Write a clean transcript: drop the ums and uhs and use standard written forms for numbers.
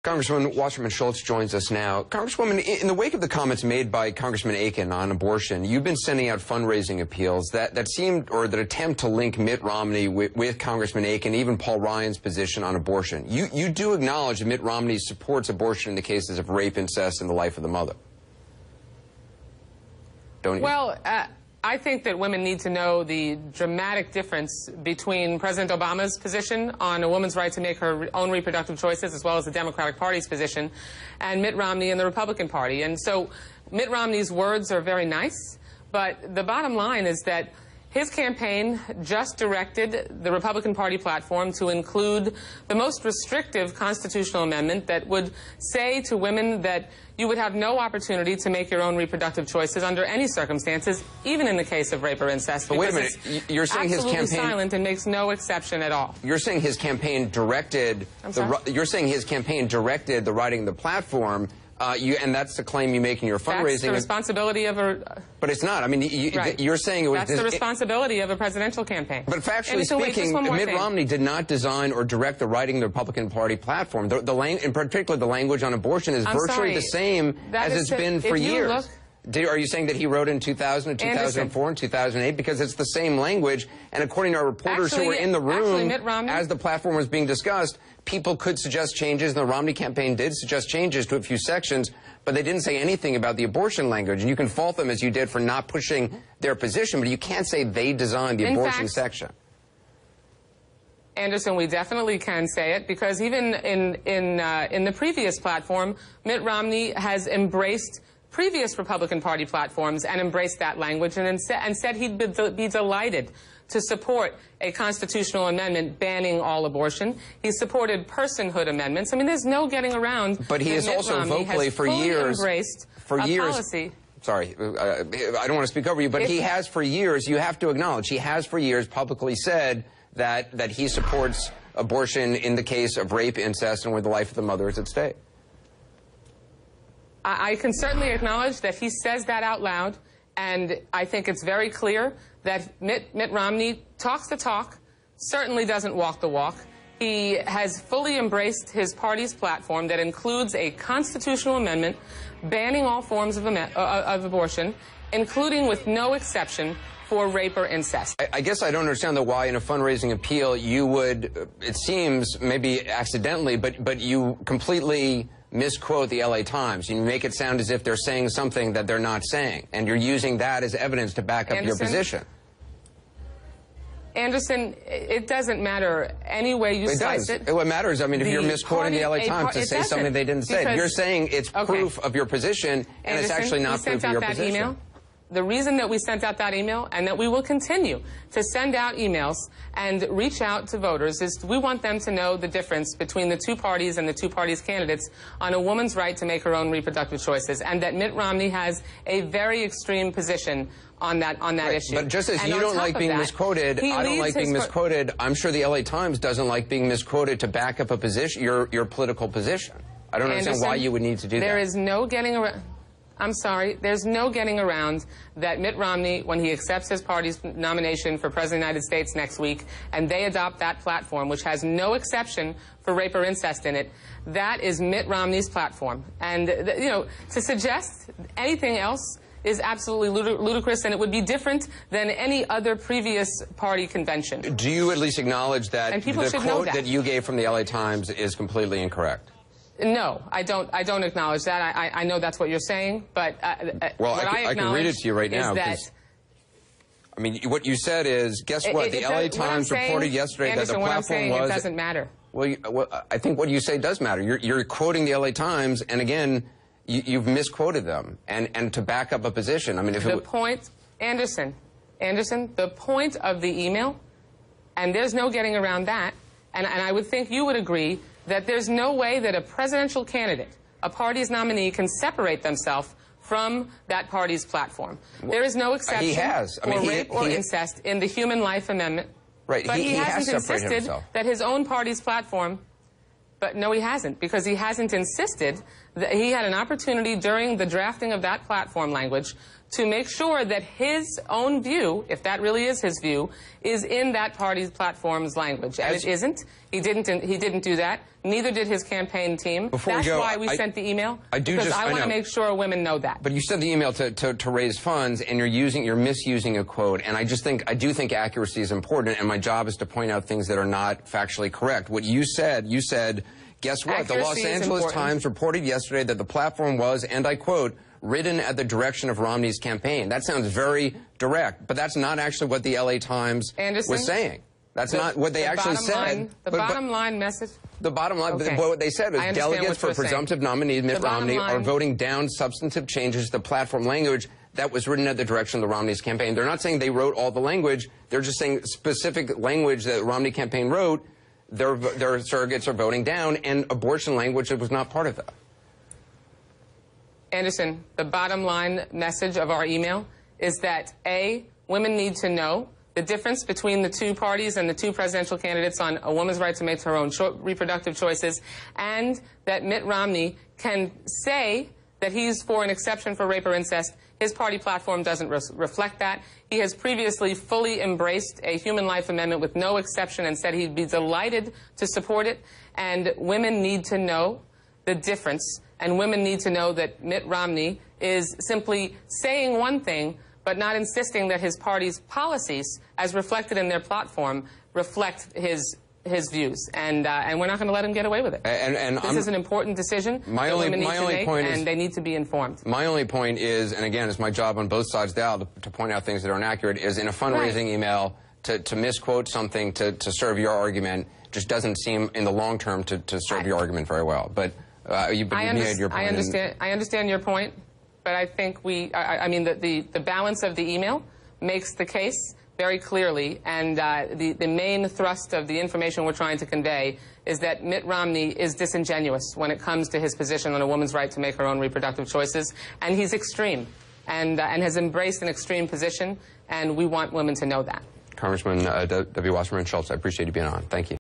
Congresswoman Wasserman Schultz joins us now. Congresswoman, in the wake of the comments made by Congressman Aiken on abortion, you've been sending out fundraising appeals that seemed, or that attempt to link Mitt Romney with Congressman Aiken, even Paul Ryan's position on abortion. You do acknowledge that Mitt Romney supports abortion in the cases of rape, incest, and the life of the mother, don't you? Well, I think that women need to know the dramatic difference between President Obama's position on a woman's right to make her own reproductive choices, as well as the Democratic Party's position, and Mitt Romney and the Republican Party. And so Mitt Romney's words are very nice, but the bottom line is that his campaign just directed the Republican Party platform to include the most restrictive constitutional amendment that would say to women that you would have no opportunity to make your own reproductive choices under any circumstances, even in the case of rape or incest. But wait a minute, you're saying his campaign... absolutely silent and makes no exception at all. You're saying his campaign directed... You're saying his campaign directed the writing of the platform, and that's the claim you make in your fundraising. That's the responsibility of a... But it's not. I mean, you're saying it was... That's the responsibility of a presidential campaign. But factually speaking, Mitt Romney did not design or direct the writing of the Republican Party platform. In particular, the language on abortion is virtually the same as it's been for years. Are you saying that he wrote in 2000 and 2004 and 2008? Because it's the same language, and according to our reporters who were in the room as the platform was being discussed, people could suggest changes, and the Romney campaign did suggest changes to a few sections, but they didn't say anything about the abortion language. And you can fault them, as you did, for not pushing their position, but you can't say they designed the abortion section. Anderson, we definitely can say it, because even in the previous platform, Mitt Romney has embraced previous Republican Party platforms and embraced that language and said he'd be delighted to support a constitutional amendment banning all abortion. He supported personhood amendments. I mean, there's no getting around. But he has also vocally for years embraced policy. Sorry, I don't want to speak over you, but he has for years, you have to acknowledge, he has for years publicly said that he supports abortion in the case of rape, incest, and where the life of the mother is at stake. I can certainly acknowledge that he says that out loud, and I think it's very clear that Mitt Romney talks the talk, certainly doesn't walk the walk. He has fully embraced his party's platform that includes a constitutional amendment banning all forms of abortion, including with no exception for rape or incest. I guess I don't understand, though, why in a fundraising appeal you would, it seems, maybe accidentally, but you completely misquote the LA Times. You make it sound as if they're saying something that they're not saying, and you're using that as evidence to back up your position. Anderson, it doesn't matter any way you slice it. What matters, I mean, if you're misquoting the LA Times to say something they didn't say, you're saying it's proof of your position, and it's actually not proof of your position. Email. The reason that we sent out that email, and that we will continue to send out emails and reach out to voters, is we want them to know the difference between the two parties and the two parties' candidates on a woman's right to make her own reproductive choices, and that Mitt Romney has a very extreme position on that issue. But just as you don't like being misquoted, I don't like being misquoted. I'm sure the LA Times doesn't like being misquoted to back up a position, your political position. I don't understand why you would need to do that. There is no getting around. I'm sorry, there's no getting around that Mitt Romney, when he accepts his party's nomination for President of the United States next week, and they adopt that platform, which has no exception for rape or incest in it, that is Mitt Romney's platform. And, you know, to suggest anything else is absolutely ludicrous, and it would be different than any other previous party convention. Do you at least acknowledge that the quote that you gave from the LA Times is completely incorrect? No, I don't acknowledge that. I know that's what you're saying, but well, what I can read it to you right now. I mean, what you said is, guess what? The LA Times reported yesterday that the platform was... what I'm saying, it doesn't matter. Well, I think what you say does matter. You're quoting the LA Times, and again, you've misquoted them, and to back up a position. I mean, if the point, Anderson, the point of the email, and there's no getting around that, and I would think you would agree that there's no way that a presidential candidate, a party's nominee, can separate themselves from that party's platform. There is no exception for rape or incest in the Human Life Amendment. Right. But he hasn't insisted that his own party's platform... But no, he hasn't, because he hasn't insisted that he had an opportunity during the drafting of that platform language to make sure that his own view, if that really is his view, is in that party's platform's language. And it isn't. He didn't do that. Neither did his campaign team. That's why we sent the email. Because I want to make sure women know that. But you sent the email to raise funds, and you're misusing a quote. And I do think accuracy is important, and my job is to point out things that are not factually correct. What you said, guess what? Accuracy the Los Angeles Times reported yesterday that the platform was, and I quote, written at the direction of Romney's campaign. That sounds very direct, but that's not actually what the LA Times was saying. That's not what they actually said. The bottom line message? The bottom line, what they said was delegates for presumptive nominee Mitt Romney are voting down substantive changes to the platform language that was written at the direction of the Romney's campaign. They're not saying they wrote all the language. They're just saying specific language that the Romney campaign wrote, their surrogates are voting down, and abortion language that was not part of that. Anderson, the bottom line message of our email is that, A, women need to know the difference between the two parties and the two presidential candidates on a woman's right to make her own reproductive choices, and that Mitt Romney can say that he's for an exception for rape or incest. His party platform doesn't reflect that. He has previously fully embraced a human life amendment with no exception and said he'd be delighted to support it. And women need to know the difference. And women need to know that Mitt Romney is simply saying one thing, but not insisting that his party's policies, as reflected in their platform, reflect his views. And we're not going to let him get away with it. This is an important decision that women need to make, and they need to be informed. My only point is, and again, it's my job on both sides of the aisle to point out things that are inaccurate, is in a fundraising email to misquote something to serve your argument just doesn't seem, in the long term, to serve your argument very well. But you made your point. I understand your point, but I think I mean, the balance of the email makes the case very clearly, and the main thrust of the information we're trying to convey is that Mitt Romney is disingenuous when it comes to his position on a woman's right to make her own reproductive choices, and he's extreme, and has embraced an extreme position, and we want women to know that. Congressman W. Wasserman Schultz, I appreciate you being on. Thank you.